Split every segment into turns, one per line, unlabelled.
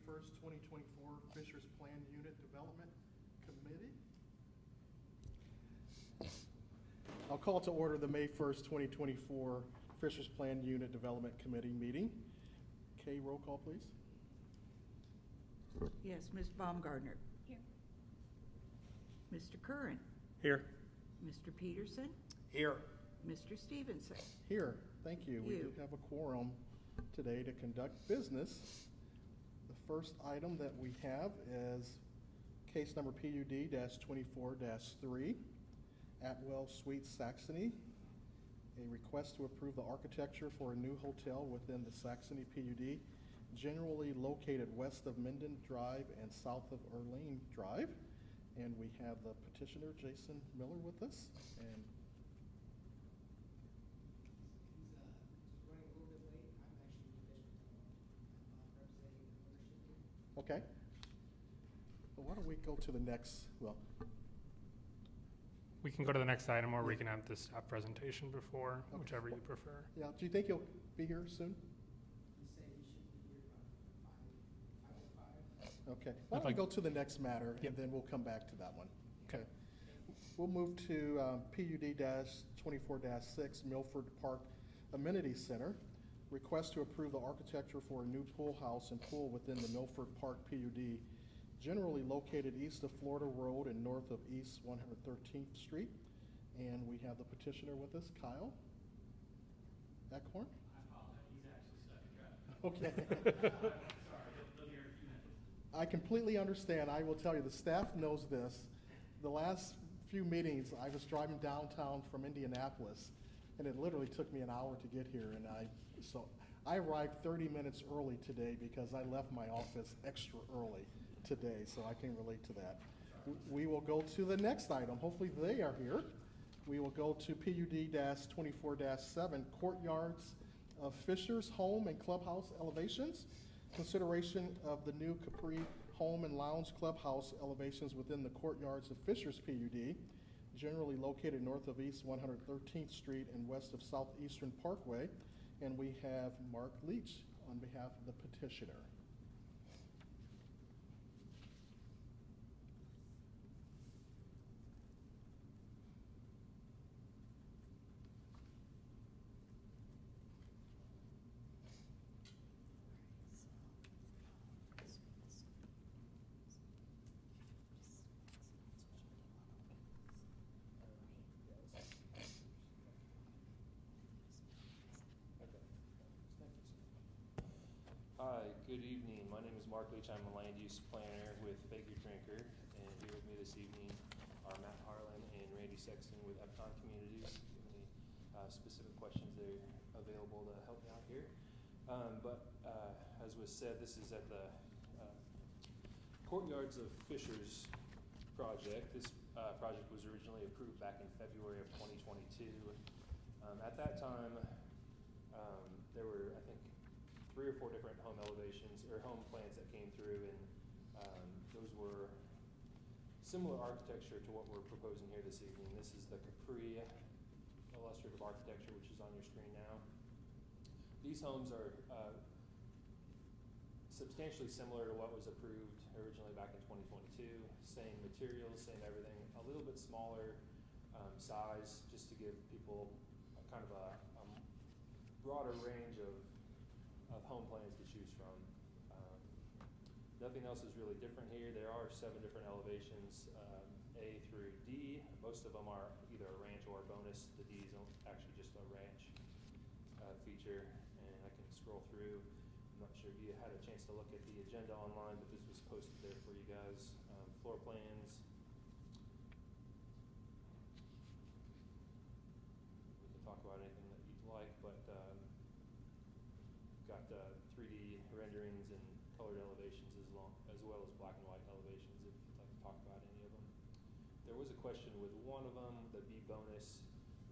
1st, 2024 Fishers Plan Unit Development Committee. I'll call to order the May 1st, 2024 Fishers Plan Unit Development Committee meeting. Kay, roll call, please.
Yes, Ms. Baumgartner.
Here.
Mr. Curran.
Here.
Mr. Peterson.
Here.
Mr. Stevenson.
Here. Thank you. We
You.
do have a quorum today to conduct business. The first item that we have is case number PUD-24-3, Atwell Suites Saxony. A request to approve the architecture for a new hotel within the Saxony PUD, generally located west of Minden Drive and south of Erlene Drive. And we have the petitioner, Jason Miller, with us. And
He's just running a little bit late. I'm actually the representing the ownership.
okay. Well, why don't we go to the next, well,
We can go to the next item, or we can have the staff presentation before,
Okay.
whichever you prefer.
yeah, do you think he'll be here soon?
He said he should be here about 5:05.
Okay, why don't we
like-
go to the next matter,
Yep.
and then we'll come back to that one.
Okay.
We'll move to PUD-24-6 Milford Park Amenity Center. Request to approve the architecture for a new pool house and pool within the Milford Park PUD, generally located east of Florida Road and north of East 113th Street. And we have the petitioner with us, Kyle Eckhorn.
I apologize, he's actually stuck in traffic.
Okay.
Sorry, he'll be here in a few minutes.
I completely understand. I will tell you, the staff knows this. The last few meetings, I was driving downtown from Indianapolis, and it literally took me an hour to get here, and so I arrived 30 minutes early today because I left my office extra early today, so I can relate to that. We will go to the next item. Hopefully they are here. We will go to PUD-24-7 Courtyards of Fishers Home and Clubhouse elevations. Consideration of the new Capri Home and Lounge Clubhouse elevations within the courtyards of Fishers PUD, generally located north of East 113th Street and west of Southeastern Parkway. And we have Mark Leach on behalf of the petitioner.
Hi, good evening. My name is Mark Leach. I'm a land use planner with Baker Drinker, and here with me this evening are Matt Harlan and Randy Sexton with Epcon Communities. If you have any specific questions, they're available to help me out here. As was said, this is at the Courtyards of Fishers project. This project was originally approved back in February of 2022. At that time, there were, I think, 3 or 4 different home elevations or home plans that came through, and those were similar architecture to what we're proposing here this evening. This is the Capri illustrative architecture, which is on your screen now. These homes are substantially similar to what was approved originally back in 2022. Same materials, same everything, a little bit smaller size, just to give people kind of a broader range of home plans to choose from. Nothing else is really different here. There are 7 different elevations, A through D. Most of them are either a ranch or a bonus. The D is actually just a ranch feature, and I can scroll through. I'm not sure if you had a chance to look at the agenda online, but this was posted there for you guys. Floor plans. We can talk about anything that you'd like, but got 3D renderings and colored elevations as well as black and white elevations if you'd like to talk about any of them. There was a question with one of them, the B bonus.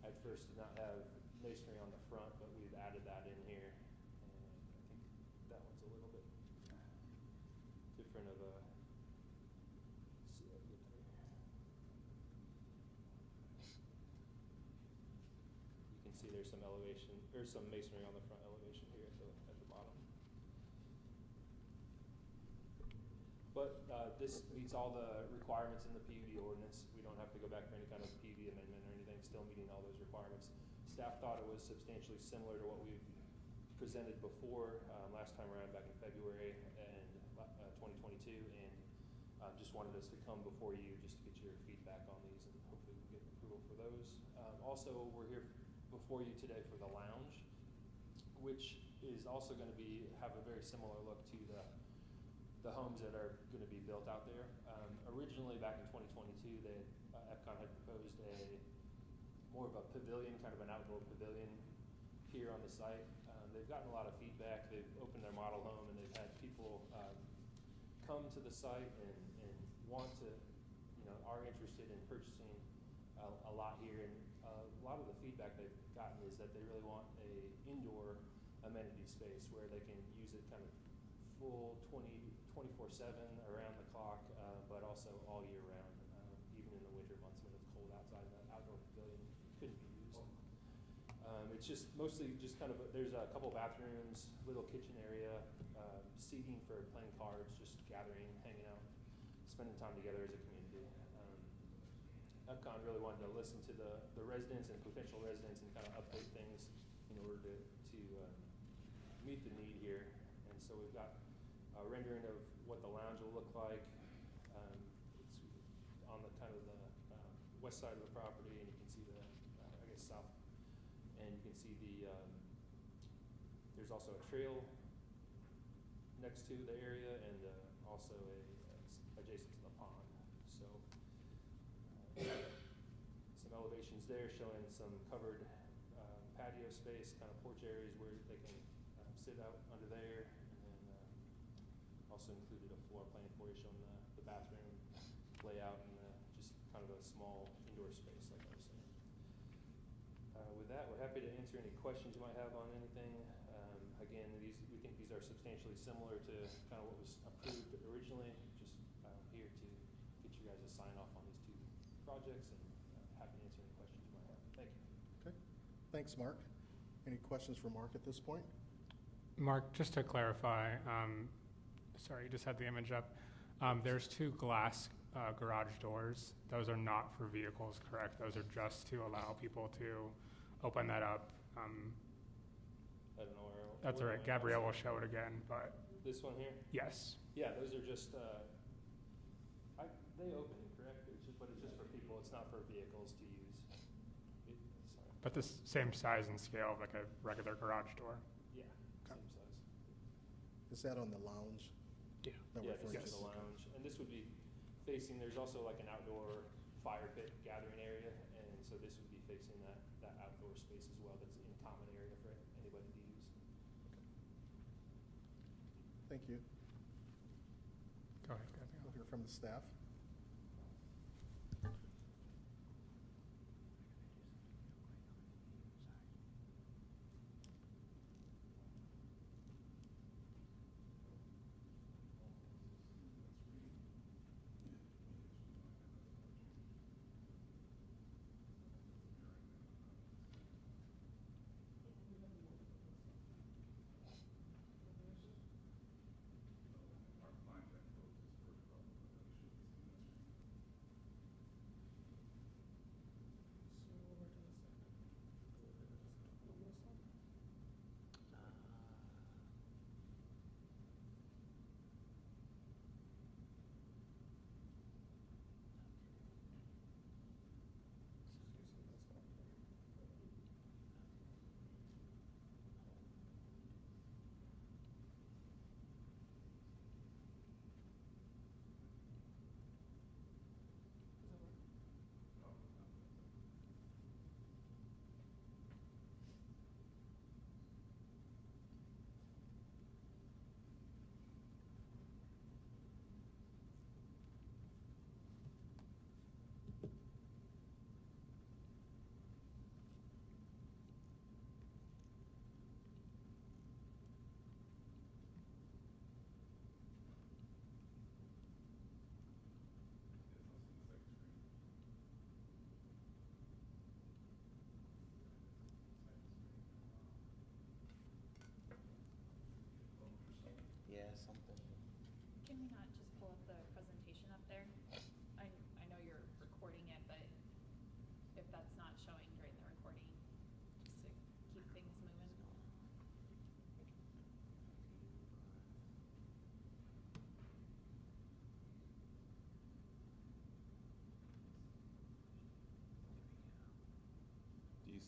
At first did not have masonry on the front, but we've added that in here. And I think that one's a little bit different of a, let's see, I'll get there. You can see there's some elevation, there's some masonry on the front elevation here at the bottom. But this meets all the requirements in the PUD ordinance. We don't have to go back for any kind of PUD amendment or anything, still meeting all those requirements. Staff thought it was substantially similar to what we've presented before, last time around back in February and 2022, and just wanted us to come before you just to get your feedback on these, and hopefully we can get approval for those. Also, we're here before you today for the lounge, which is also going to have a very similar look to the homes that are going to be built out there. Originally, back in 2022, EPCON had proposed more of a pavilion, kind of an outdoor pavilion here on the site. They've gotten a lot of feedback. They've opened their model home, and they've had people come to the site and want to, are interested in purchasing a lot here. And a lot of the feedback they've gotten is that they really want a indoor amenity space where they can use it kind of full 24/7 around the clock, but also all year round, even in the winter months when it's cold outside. That outdoor pavilion couldn't be used. It's just mostly just kind of there's a couple bathrooms, little kitchen area, seating for playing cards, just gathering, hanging out, spending time together as a community. EPCON really wanted to listen to the residents and potential residents and kind of update things in order to meet the need here. And so we've got a rendering of what the lounge will look like. It's on the kind of the west side of the property, and you can see south. And you can see there's also a trail next to the area, and also adjacent to the pond. So some elevations there showing some covered patio space, kind of porch areas where they can sit out under there, and then also included a floor plan for you showing the bathroom layout and just kind of a small indoor space like I was saying. With that, we're happy to answer any questions you might have on anything. Again, we think these are substantially similar to kind of what was approved originally. Just here to get you guys to sign off on these two projects, and happy to answer any questions you might have. Thank you.
Okay, thanks, Mark. Any questions for Mark at this point?
Mark, just to clarify, sorry, you just had the image up. There's two glass garage doors. Those are not for vehicles, correct? Those are just to allow people to open that up.
I don't know where.
That's all right. Gabrielle will show it again, but
This one here?
yes.
Yeah, those are just, they open, correct? But it's just for people. It's not for vehicles to use. Sorry.
But the same size and scale of like a regular garage door.
Yeah,
Okay.
same size.
Is that on the lounge?
Yeah.
that
Yeah,
we're
this is
referring
the
to?
lounge. And this would be facing, there's also like an outdoor fire pit gathering area, and so this would be facing that outdoor space as well that's in common area for anybody to use.
Thank you.
Go ahead, Gabrielle.
We'll hear from the staff.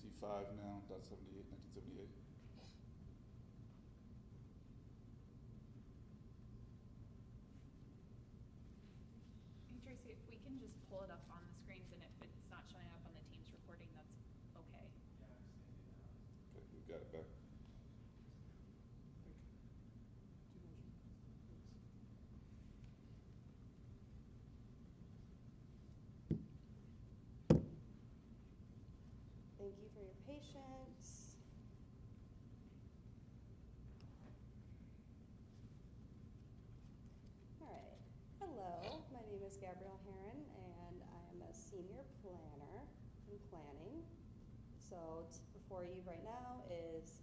C5 now, .78, 1978.
Hey Tracy, if we can just pull it up on the screens, and if it's not showing up on the Teams recording, that's okay.
Okay, we've got it back.
Thank you for your patience. All right. Hello, my name is Gabrielle Herron, and I am a senior planner in planning. So before you right now is,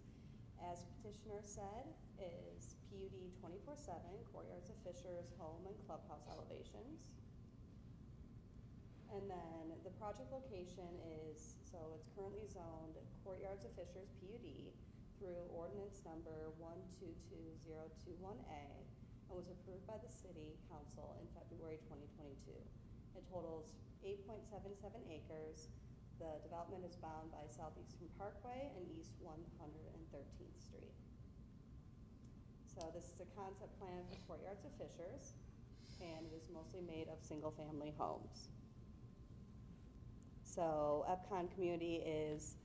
as petitioner said, is PUD 24/7 Courtyards of Fishers home and clubhouse elevations. And then the project location is, so it's currently zoned Courtyards of Fishers PUD through ordinance number 122021A and was approved by the city council in February 2022. It totals 8.77 acres. The development is bound by Southeastern Parkway and East 113th Street. So this is a concept plan for Courtyards of Fishers, and it is mostly made of single-family homes. So Epcon Community is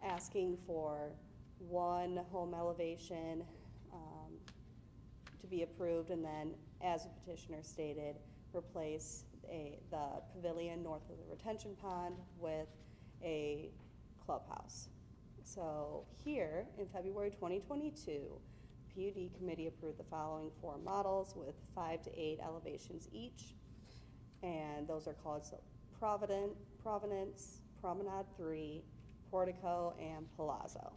asking for one home elevation to be approved, and then, as the petitioner stated, replace the pavilion north of the retention pond with a clubhouse. So here, in February 2022, PUD committee approved the following 4 models with 5 to 8 elevations each, and those are called Provenance, Promenade 3, Portico, and Palazzo.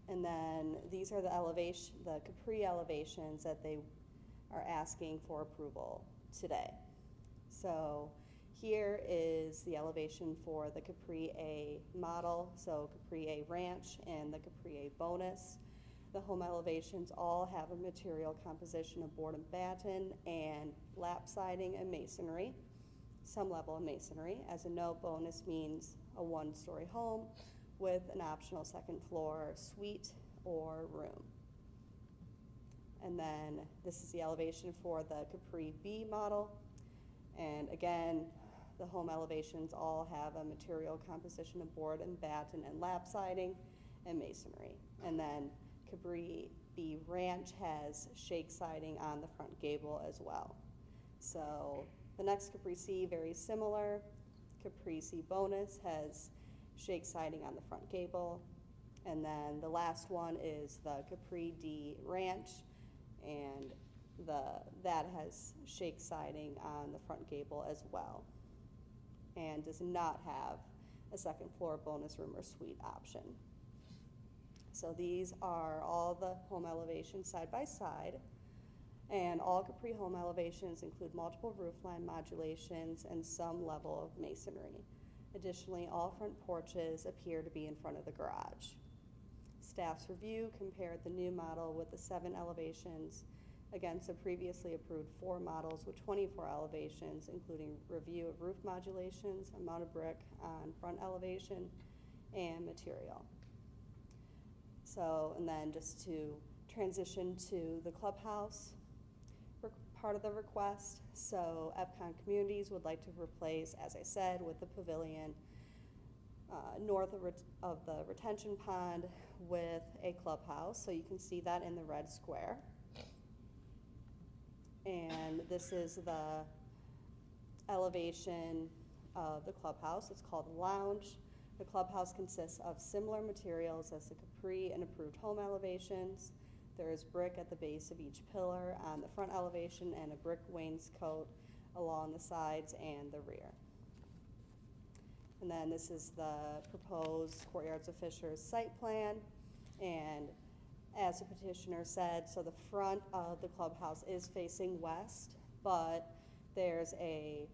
And then these are the Capri elevations that they are asking for approval today. So here is the elevation for the Capri A model, so Capri A Ranch and the Capri A Bonus. The home elevations all have a material composition of board and batten and lap siding and masonry, some level of masonry. As a note, bonus means a 1-story home with an optional 2nd floor suite or room. And then this is the elevation for the Capri B model. And again, the home elevations all have a material composition of board and batten and lap siding and masonry. And then Capri B Ranch has shake siding on the front gable as well. So the next Capri C, very similar. Capri C Bonus has shake siding on the front gable. And then the last one is the Capri D Ranch, and that has shake siding on the front gable as well, and does not have a 2nd floor bonus room or suite option. So these are all the home elevations side by side, and all Capri home elevations include multiple roofline modulations and some level of masonry. Additionally, all front porches appear to be in front of the garage. Staff's review compared the new model with the 7 elevations against the previously approved 4 models with 24 elevations, including review of roof modulations, amount of brick on front elevation, and material. So, and then just to transition to the clubhouse part of the request. So Epcon Communities would like to replace, as I said, with the pavilion north of the retention pond with a clubhouse. So you can see that in the red square. And this is the elevation of the clubhouse. It's called the lounge. The clubhouse consists of similar materials as the Capri and approved home elevations. There is brick at the base of each pillar on the front elevation and a brick wainscot along the sides and the rear. And then this is the proposed Courtyards of Fishers site plan. And as the petitioner said, so the front of the clubhouse is facing west, but there's a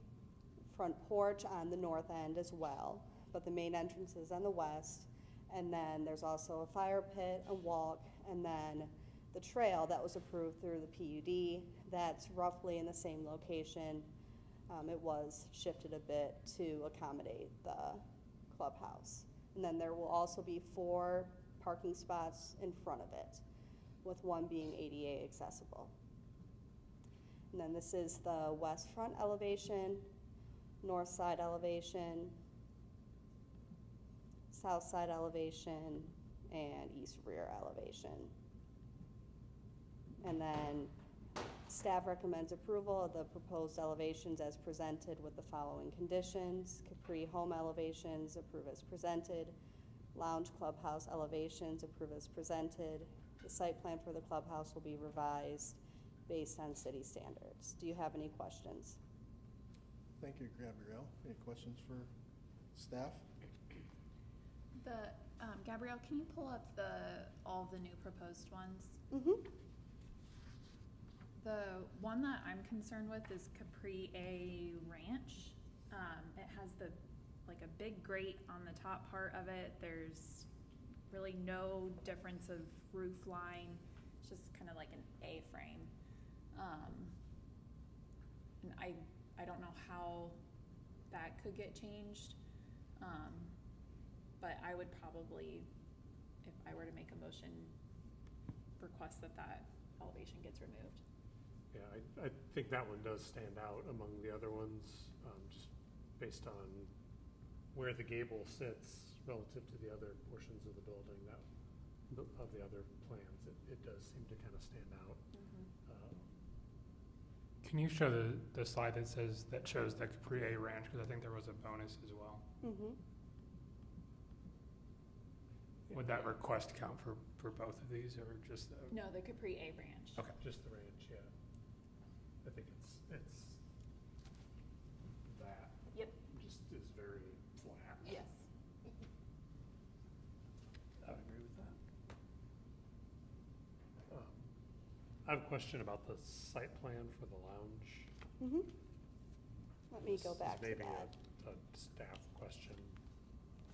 front porch on the north end as well. But the main entrance is on the west. And then there's also a fire pit, a walk, and then the trail that was approved through the PUD that's roughly in the same location It was shifted a bit to accommodate the clubhouse. And then there will also be 4 parking spots in front of it, with one being ADA accessible. And then this is the west front elevation, north side elevation, south side elevation, and east rear elevation. And then staff recommends approval of the proposed elevations as presented with the following conditions. Capri home elevations, approve as presented. Lounge clubhouse elevations, approve as presented. The site plan for the clubhouse will be revised based on city standards. Do you have any questions?
Thank you, Gabrielle. Any questions for staff?
Gabrielle, can you pull up all the new proposed ones?
Mm-hmm.
The one that I'm concerned with is Capri A Ranch. It has like a big grate on the top part of it. There's really no difference of roof line. It's just kind of like an A-frame. And I don't know how that could get changed. But I would probably, if I were to make a motion, request that elevation gets removed.
Yeah, I think that one does stand out among the other ones, just based on where the gable sits relative to the other portions of the building, of the other plans. It does seem to kind of stand out.
Can you show the slide that shows the Capri A Ranch, because I think there was a bonus as well.
Mm-hmm.
Would that request count for both of these, or just the?
No, the Capri A Ranch.
Okay.
Just the range, yeah. I think it's that.
Yep.
Just is very flat.
Yes.
I would agree with that.
I have a question about the site plan for the lounge.
Mm-hmm. Let me go
This is
back to
maybe
that.
a staff question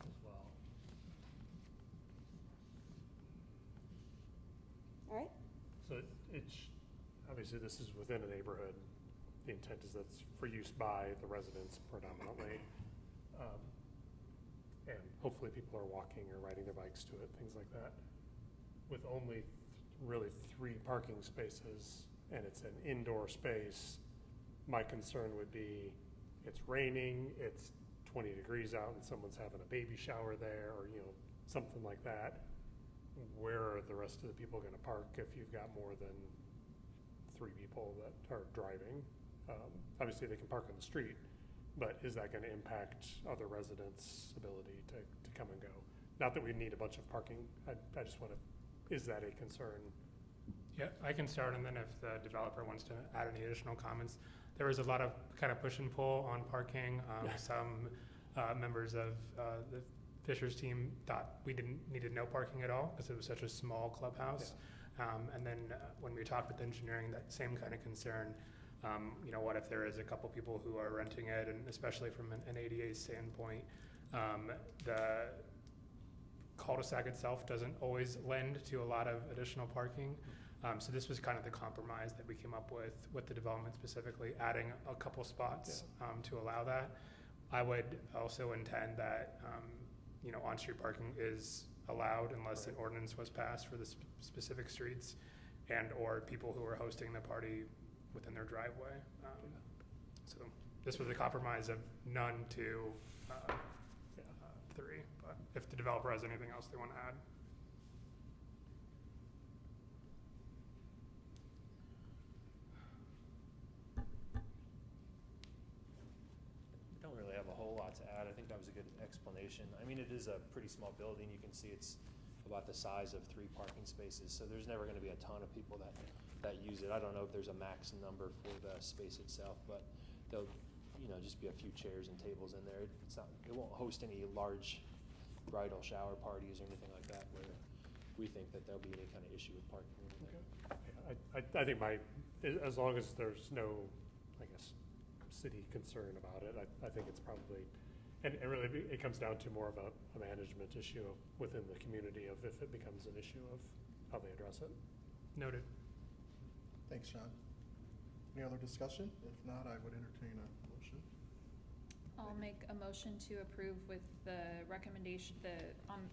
as well.
All right.
So obviously this is within a neighborhood. The intent is that's for use by the residents predominantly. And hopefully people are walking or riding their bikes to it, things like that. With only really 3 parking spaces and it's an indoor space, my concern would be it's raining, it's 20 degrees out and someone's having a baby shower there, or something like that. Where are the rest of the people going to park if you've got more than 3 people that are driving? Obviously they can park on the street, but is that going to impact other residents' ability to come and go? Not that we need a bunch of parking. I just want to, is that a concern?
Yeah, I can start, and then if the developer wants to add any additional comments. There was a lot of kind of push and pull on parking. Some members of the Fishers team thought we needed no parking at all because it was such a small clubhouse.
Yeah.
And then when we talked with engineering, that same kind of concern. What if there is a couple people who are renting it, and especially from an ADA standpoint, the cul-de-sac itself doesn't always lend to a lot of additional parking. So this was kind of the compromise that we came up with the development, specifically adding a couple spots to allow that. I would also intend that on-street parking is allowed unless an ordinance was passed for the specific streets and or people who are hosting the party within their driveway. So this was a compromise of none to 3, but if the developer has anything else they want to add.
I don't really have a whole lot to add. I think that was a good explanation. I mean, it is a pretty small building. You can see it's about the size of 3 parking spaces, so there's never going to be a ton of people that use it. I don't know if there's a max number for the space itself, but there'll just be a few chairs and tables in there. It won't host any large bridal shower parties or anything like that where we think that there'll be any kind of issue with parking or anything.
Yeah, I think as long as there's no, I guess, city concern about it, I think it's probably, and really it comes down to more of a management issue within the community of if it becomes an issue of how they address it.
Noted.
Thanks, Sean. Any other discussion? If not, I would entertain a motion.
I'll make a motion to approve with the recommendation,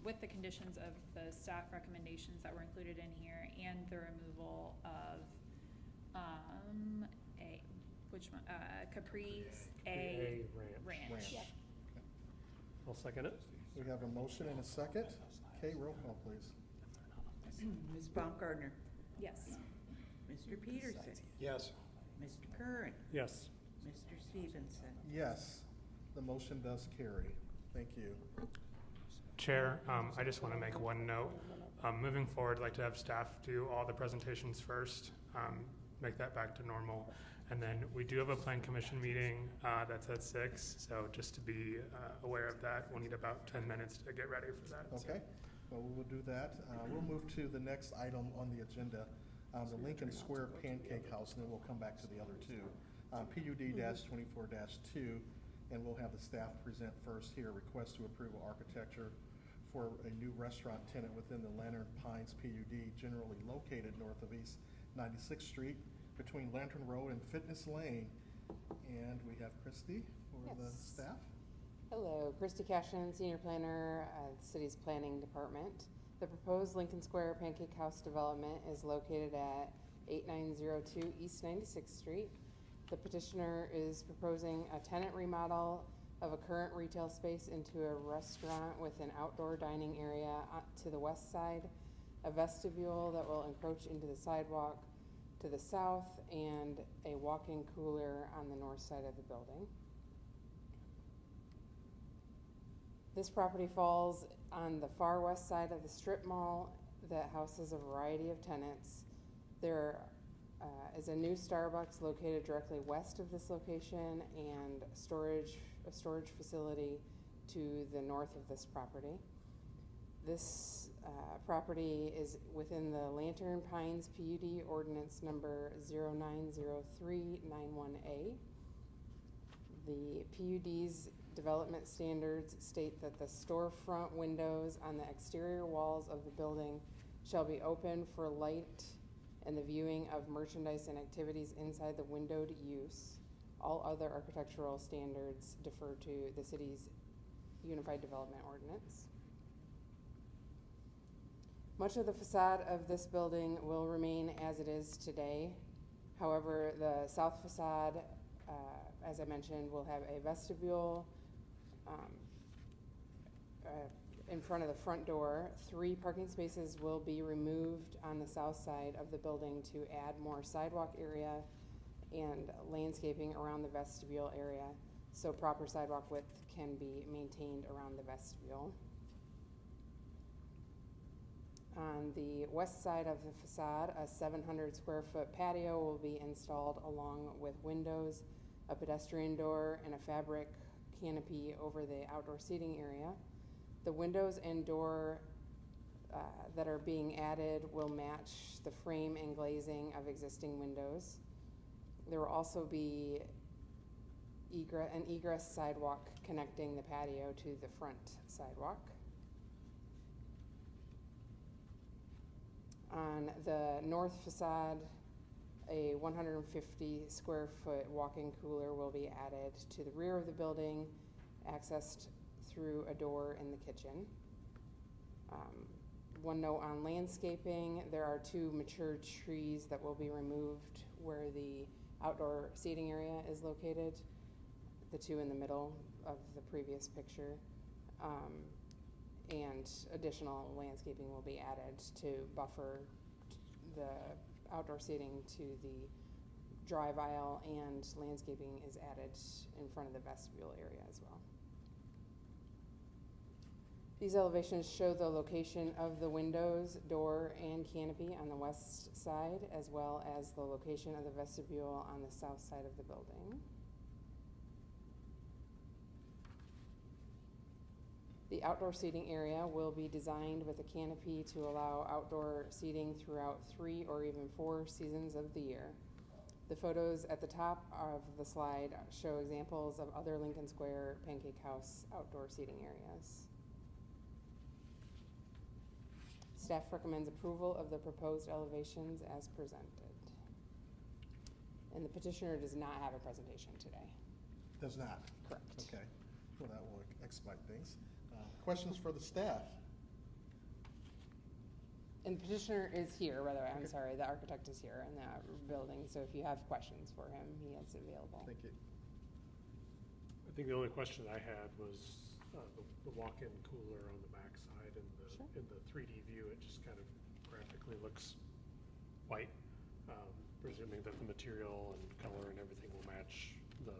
with the conditions of the staff recommendations that were included in here and the removal of, Capri A Ranch.
Ranch.
Yep.
Okay.
I'll second it.
We have a motion and a second. Kay, roll call, please.
Ms. Baumgartner?
Yes.
Mr. Peterson?
Yes.
Mr. Curran?
Yes.
Mr. Stevenson?
Yes, the motion does carry. Thank you.
Chair, I just want to make one note. Moving forward, I'd like to have staff do all the presentations first, make that back to normal. And then we do have a plan commission meeting that's at 6, so just to be aware of that, we'll need about 10 minutes to get ready for that.
Okay, well, we will do that. We'll move to the next item on the agenda, the Lincoln Square Pancake House, and then we'll come back to the other two. PUD-24-2, and we'll have the staff present first here, request to approve architecture for a new restaurant tenant within the Lantern Pines PUD, generally located north of East 96th Street, between Lantern Road and Fitness Lane. And we have Christy for the
Yes.
staff.
Hello, Christy Cashin, Senior Planner at the City's Planning Department. The proposed Lincoln Square Pancake House development is located at 8902 East 96th Street. The petitioner is proposing a tenant remodel of a current retail space into a restaurant with an outdoor dining area to the west side, a vestibule that will encroach into the sidewalk to the south, and a walk-in cooler on the north side of the building. This property falls on the far west side of the strip mall that houses a variety of tenants. There is a new Starbucks located directly west of this location and a storage facility to the north of this property. This property is within the Lantern Pines PUD ordinance number 090391A. The PUD's development standards state that the storefront windows on the exterior walls of the building shall be open for light and the viewing of merchandise and activities inside the windowed use. All other architectural standards defer to the city's Unified Development Ordinance. Much of the facade of this building will remain as it is today. However, the south facade, as I mentioned, will have a vestibule in front of the front door. 3 parking spaces will be removed on the south side of the building to add more sidewalk area and landscaping around the vestibule area, so proper sidewalk width can be maintained around the vestibule. On the west side of the facade, a 700 square foot patio will be installed along with windows, a pedestrian door, and a fabric canopy over the outdoor seating area. The windows and door that are being added will match the frame and glazing of existing windows. There will also be an egress sidewalk connecting the patio to the front sidewalk. On the north facade, a 150 square foot walk-in cooler will be added to the rear of the building, accessed through a door in the kitchen. One note on landscaping, there are 2 mature trees that will be removed where the outdoor seating area is located, the 2 in the middle of the previous picture. And additional landscaping will be added to buffer the outdoor seating to the drive aisle, and landscaping is added in front of the vestibule area as well. These elevations show the location of the windows, door, and canopy on the west side, as well as the location of the vestibule on the south side of the building. The outdoor seating area will be designed with a canopy to allow outdoor seating throughout 3 or even 4 seasons of the year. The photos at the top of the slide show examples of other Lincoln Square Pancake House outdoor seating areas. Staff recommends approval of the proposed elevations as presented. And the petitioner does not have a presentation today.
Does not?
Correct.
Okay, well, that will expedite things. Questions for the staff?
And the petitioner is here, by the way, I'm
Okay.
sorry, the architect is here in that building, so if you have questions for him, he is available.
Thank you.
I think the only question I had was the walk-in cooler on the backside and
Sure.
in the 3D view, it just kind of graphically looks white. Presuming that the material and color and everything will match the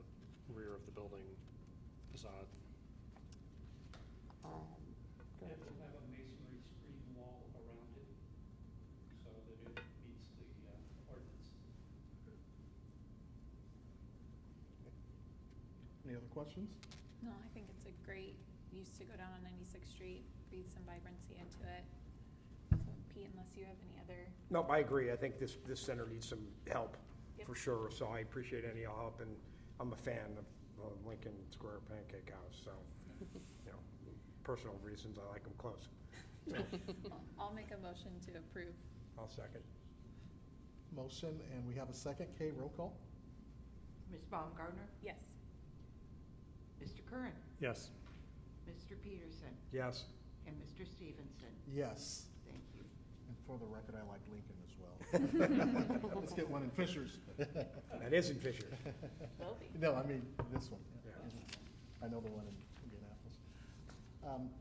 rear of the building facade.
Go ahead.
It will have a masonry screen wall around it, so that it meets the ordinance.
Any other questions?
No, I think it's a great use to go down on 96th Street, breathe some vibrancy into it. So Pete, unless you have any other,
No, I agree. I think this center needs some help,
Yep.
for sure, so I appreciate any help, and I'm a fan of Lincoln Square Pancake House, so, you know, personal reasons, I like them close.
I'll make a motion to approve.
I'll second.
Motion, and we have a second. Kay, roll call?
Ms. Baumgartner?
Yes.
Mr. Curran?
Yes.
Mr. Peterson?
Yes.
And Mr. Stevenson?
Yes.
Thank you.
And for the record, I like Lincoln as well. Let's get one in Fishers.
That is in Fisher.
Will be.
No, I mean, this one.
Yeah.
I know the one in Indianapolis.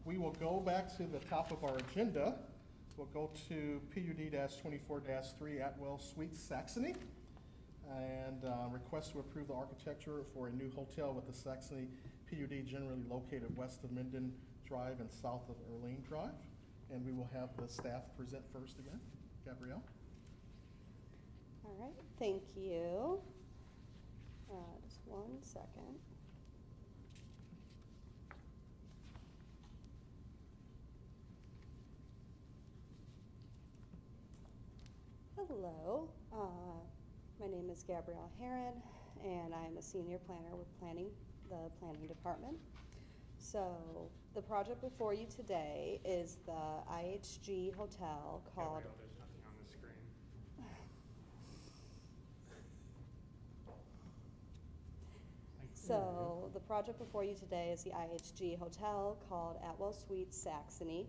We will go back to the top of our agenda. We'll go to PUD-24-3 Atwell Suites Saxony, and request to approve the architecture for a new hotel with the Saxony PUD generally located west of Minden Drive and south of Erlene Drive. And we will have the staff present first again. Gabrielle?
All right, thank you. Just 1 second. Hello, my name is Gabrielle Herron, and I'm a senior planner with the planning department. So the project before you today is the IHG hotel called.
Gabrielle, there's nothing on the screen.
So the project before you today is the IHG hotel called Atwell Suites Saxony.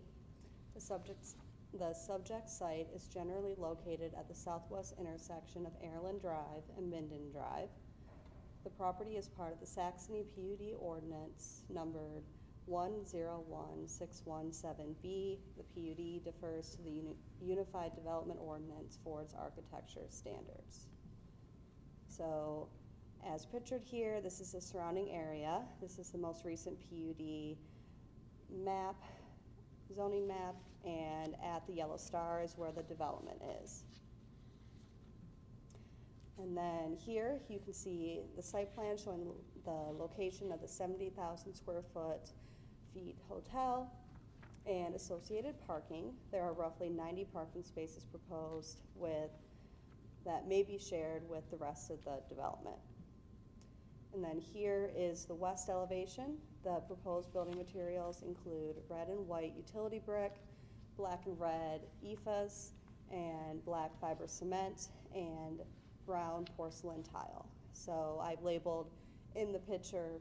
The subject site is generally located at the southwest intersection of Airland Drive and Minden Drive. The property is part of the Saxony PUD ordinance numbered 101617B. The PUD defers to the Unified Development Ordinance for its architecture standards. So, as pictured here, this is the surrounding area. This is the most recent PUD map, zoning map, and at the yellow star is where the development is. And then here you can see the site plan showing the location of the 70,000 square feet hotel and associated parking. There are roughly 90 parking spaces proposed that may be shared with the rest of the development. And then here is the west elevation. The proposed building materials include red and white utility brick, black and red EFAs, and black fiber cement, and brown porcelain tile. So I've labeled in the picture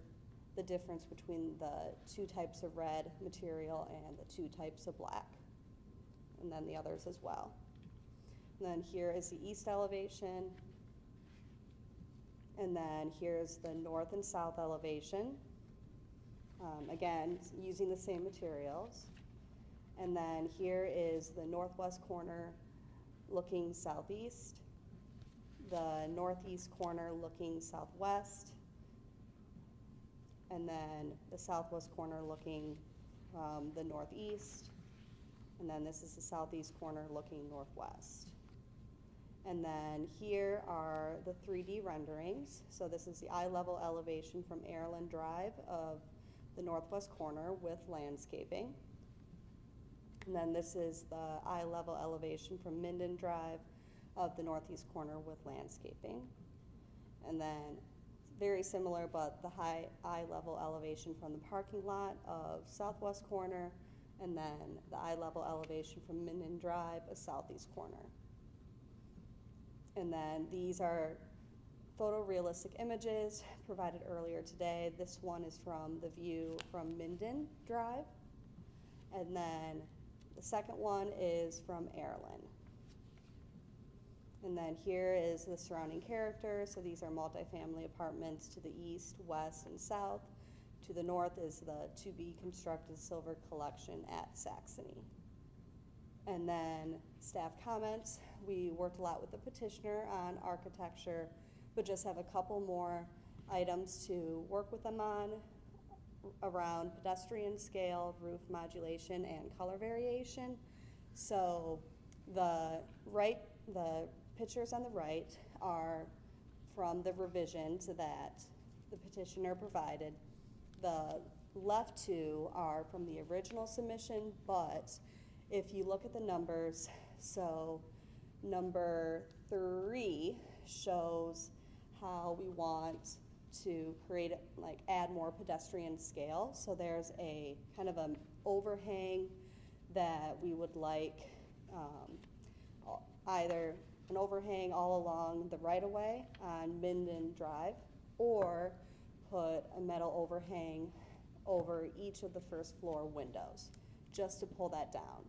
the difference between the two types of red material and the two types of black, and then the others as well. And then here is the east elevation, and then here's the north and south elevation. Again, using the same materials. And then here is the northwest corner looking southeast, the northeast corner looking southwest, and then the southwest corner looking the northeast, and then this is the southeast corner looking northwest. And then here are the 3D renderings. So this is the eye-level elevation from Airland Drive of the northwest corner with landscaping. And then this is the eye-level elevation from Minden Drive of the northeast corner with landscaping. And then very similar, but the high eye-level elevation from the parking lot of southwest corner, and then the eye-level elevation from Minden Drive of southeast corner. And then these are photorealistic images provided earlier today. This one is from the view from Minden Drive. And then the second one is from Airland. And then here is the surrounding character. So these are multifamily apartments to the east, west, and south. To the north is the to-be-constructed Silver Collection at Saxony. And then staff comments. We worked a lot with the petitioner on architecture, but just have a couple more items to work with them on around pedestrian scale, roof modulation, and color variation. So the pictures on the right are from the revisions that the petitioner provided. The left two are from the original submission, but if you look at the numbers, so number 3 shows how we want to create, like, add more pedestrian scale. So there's a kind of an overhang that we would like, either an overhang all along the right-of-way on Minden Drive, or put a metal overhang over each of the first floor windows, just to pull that down.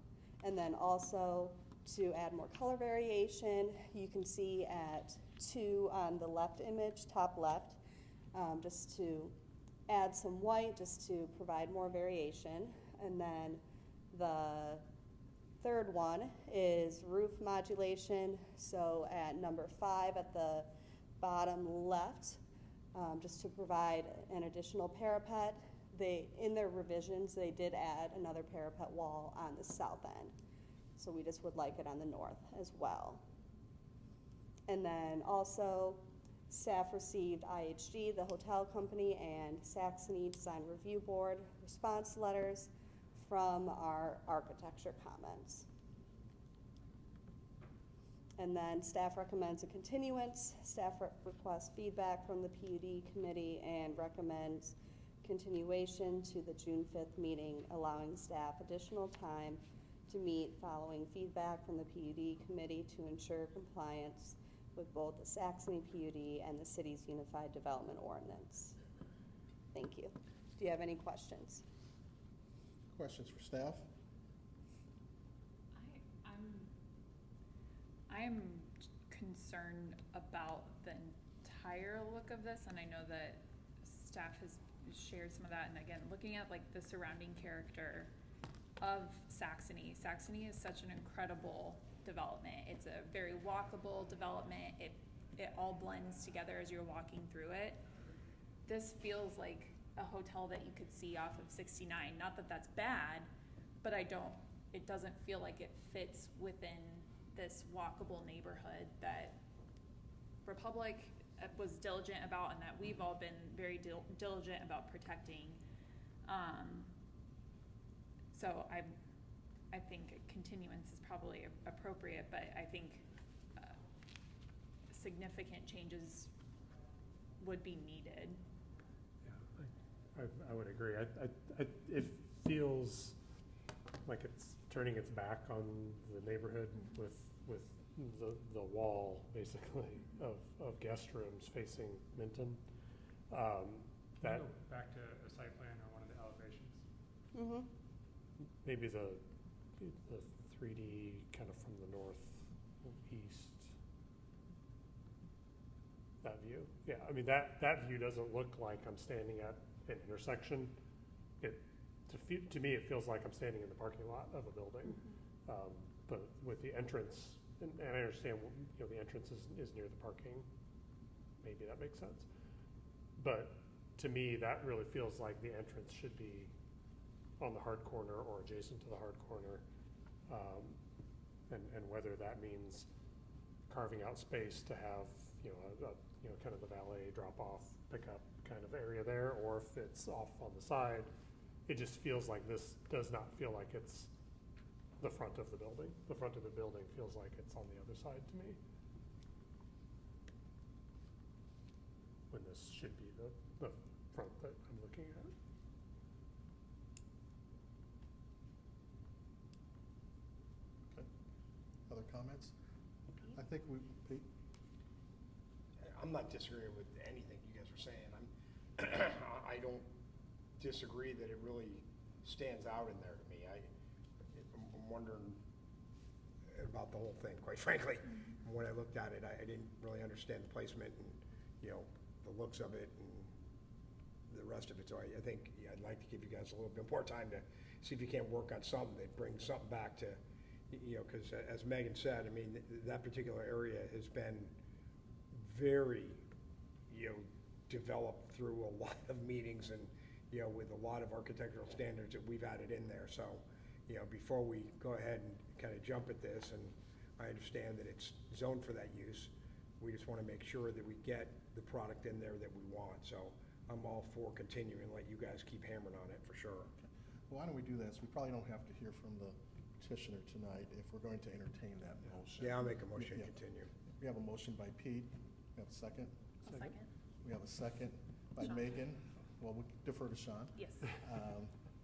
And then also to add more color variation, you can see at 2 on the left image, top left, just to add some white, just to provide more variation. And then the third one is roof modulation. So at number 5 at the bottom left, just to provide an additional parapet. In their revisions, they did add another parapet wall on the south end. So we just would like it on the north as well. And then also, staff received IHG, the hotel company, and Saxony Design Review Board response letters from our architecture comments. And then staff recommends a continuance. Staff requests feedback from the PUD committee and recommends continuation to the June 5th meeting, allowing staff additional time to meet following feedback from the PUD committee to ensure compliance with both the Saxony PUD and the city's Unified Development Ordinance. Thank you. Do you have any questions?
Questions for staff?
I'm concerned about the entire look of this, and I know that staff has shared some of that. And again, looking at, like, the surrounding character of Saxony. Saxony is such an incredible development. It's a very walkable development. It all blends together as you're walking through it. This feels like a hotel that you could see off of 69. Not that that's bad, but it doesn't feel like it fits within this walkable neighborhood that Republic was diligent about, and that we've all been very diligent about protecting. So I think continuance is probably appropriate, but I think significant changes would be needed.
Yeah, I would agree. It feels like it's turning its back on the neighborhood with the wall, basically, of guest rooms facing Minton. That
Go back to a site plan or one of the elevations.
Mm-hmm.
maybe the 3D kind of from the northeast. That view, yeah. I mean, that view doesn't look like I'm standing at an intersection. To me, it feels like I'm standing in the parking lot of a building. But with the entrance, and I understand, the entrance is near the parking. Maybe that makes sense. But to me, that really feels like the entrance should be on the hard corner or adjacent to the hard corner. And whether that means carving out space to have, kind of the valet drop-off pickup kind of area there, or if it's off on the side. It just feels like this does not feel like it's the front of the building. The front of the building feels like it's on the other side to me, when this should be the front that I'm looking at.
Okay. Other comments? I think Pete?
I'm not disagreeing with anything you guys are saying. I don't disagree that it really stands out in there to me. I'm wondering about the whole thing, quite frankly. When I looked at it, I didn't really understand the placement and, you know, the looks of it and the rest of it. So I think I'd like to give you guys a little bit more time to see if you can't work on something that brings something back to, you know, because as Megan said, I mean, that particular area has been very, you know, developed through a lot of meetings and, you know, with a lot of architectural standards that we've added in there. So, you know, before we go ahead and kind of jump at this, and I understand that it's zoned for that use, we just want to make sure that we get the product in there that we want. So I'm all for continuing, let you guys keep hammering on it for sure.
Well, why don't we do this? We probably don't have to hear from the petitioner tonight if we're going to entertain that motion.
Yeah, I'll make a motion to
Yeah.
continue.
We have a motion by Pete. We have a second.
I'll second.
We have a second by
Sean.
Megan. Well, we defer to Sean.
Yes.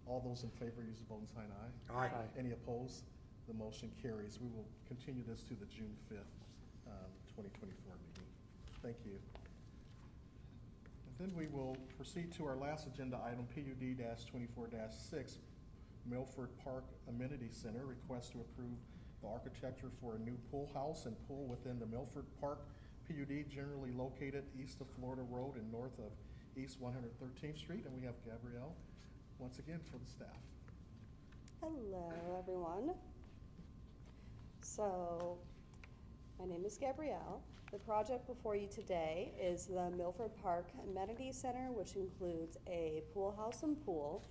All those in favor, use the vote and sign aye.
Aye.
Any opposed? The motion carries. We will continue this to the June 5th, 2024 meeting. Thank you. And then we will proceed to our last agenda item, PUD-24-6, Milford Park Amenity Center, request to approve the architecture for a new pool house and pool within the Milford Park PUD, generally located east of Florida Road and north of East 113th Street. And we have Gabrielle once again for the staff.
Hello, everyone. So, my name is Gabrielle. The project before you today is the Milford Park Amenity Center, which includes a pool house and pool.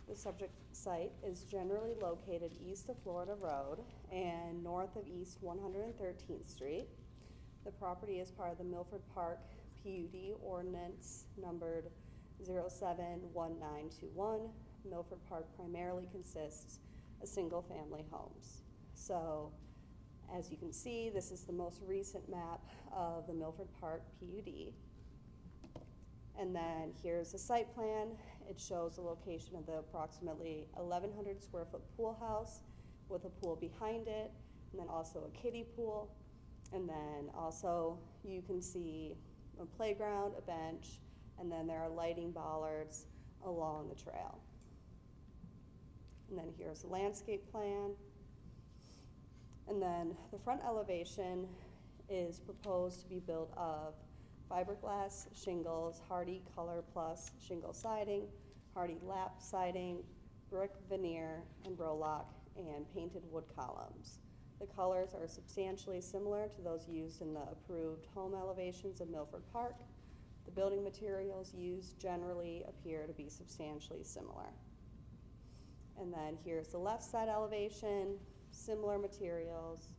The subject site is generally located east of Florida Road and north of East 113th Street. The property is part of the Milford Park PUD ordinance numbered 071921. Milford Park primarily consists of single-family homes. So, as you can see, this is the most recent map of the Milford Park PUD. And then here's the site plan. It shows the location of the approximately 1,100 square foot pool house with a pool behind it, and then also a kiddie pool. And then also you can see a playground, a bench, and then there are lighting bollards along the trail. And then here's the landscape plan. And then the front elevation is proposed to be built of fiberglass shingles, Hardy Color Plus shingle siding, Hardy lap siding, brick veneer and Rolock, and painted wood columns. The colors are substantially similar to those used in the approved home elevations of Milford Park. The building materials used generally appear to be substantially similar. And then here's the left side elevation, similar materials,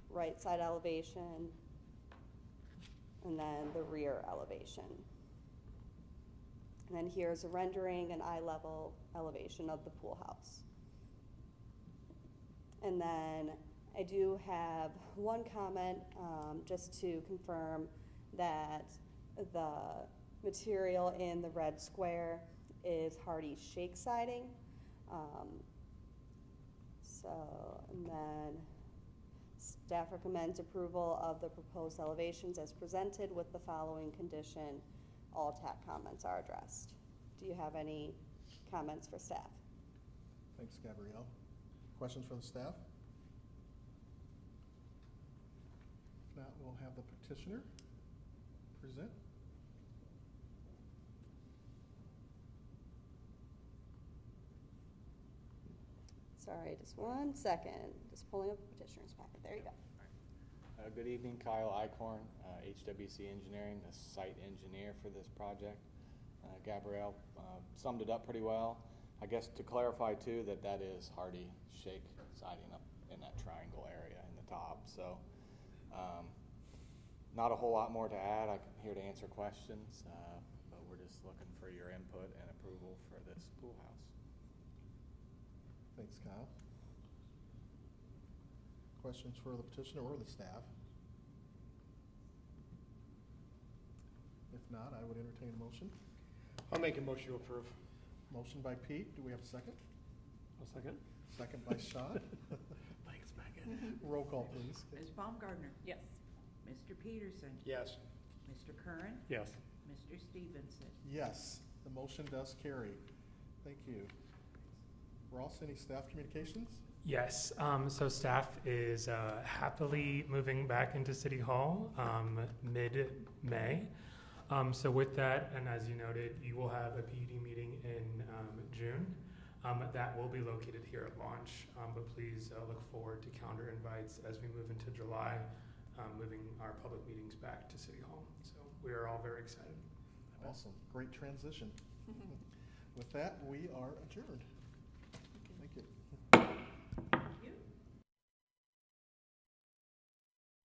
right side elevation, and then the rear elevation. And then here's a rendering and eye level elevation of the pool house. And then I do have one comment, just to confirm that the material in the red square is Hardy shake siding. And then staff recommends approval of the proposed elevations as presented with the following condition: all TAC comments are addressed. Do you have any comments for staff?
Thanks, Gabrielle. Questions for the staff? If not, we'll have the petitioner present.
Sorry, just one second. Just pulling up the petitioner's packet. There you go.
Good evening, Kyle Eichhorn, HWC Engineering, the site engineer for this project. Gabrielle summed it up pretty well. I guess to clarify too that is Hardy shake siding up in that triangle area in the top. So not a whole lot more to add. I'm here to answer questions, but we're just looking for your input and approval for this pool house.
Thanks, Kyle. Questions for the petitioner or the staff? If not, I would entertain a motion.
I'll make a motion to approve.
Motion by Pete. Do we have a second?
I'll second.
Second by Sean.
Thanks, Megan.
Roll call, please.
Ms. Baumgartner?
Yes.
Mr. Peterson?
Yes.
Mr. Curran,
Yes.
Mr. Stevenson.
Yes, the motion does carry. Thank you. Ross, any staff communications?
Yes, so staff is happily moving back into City Hall mid-May. So with that, and as you noted, you will have a PUD meeting in June. That will be located here at launch, but please look forward to calendar invites as we move into July, moving our public meetings back to City Hall. So we are all very excited.
Awesome, great transition. With that, we are adjourned.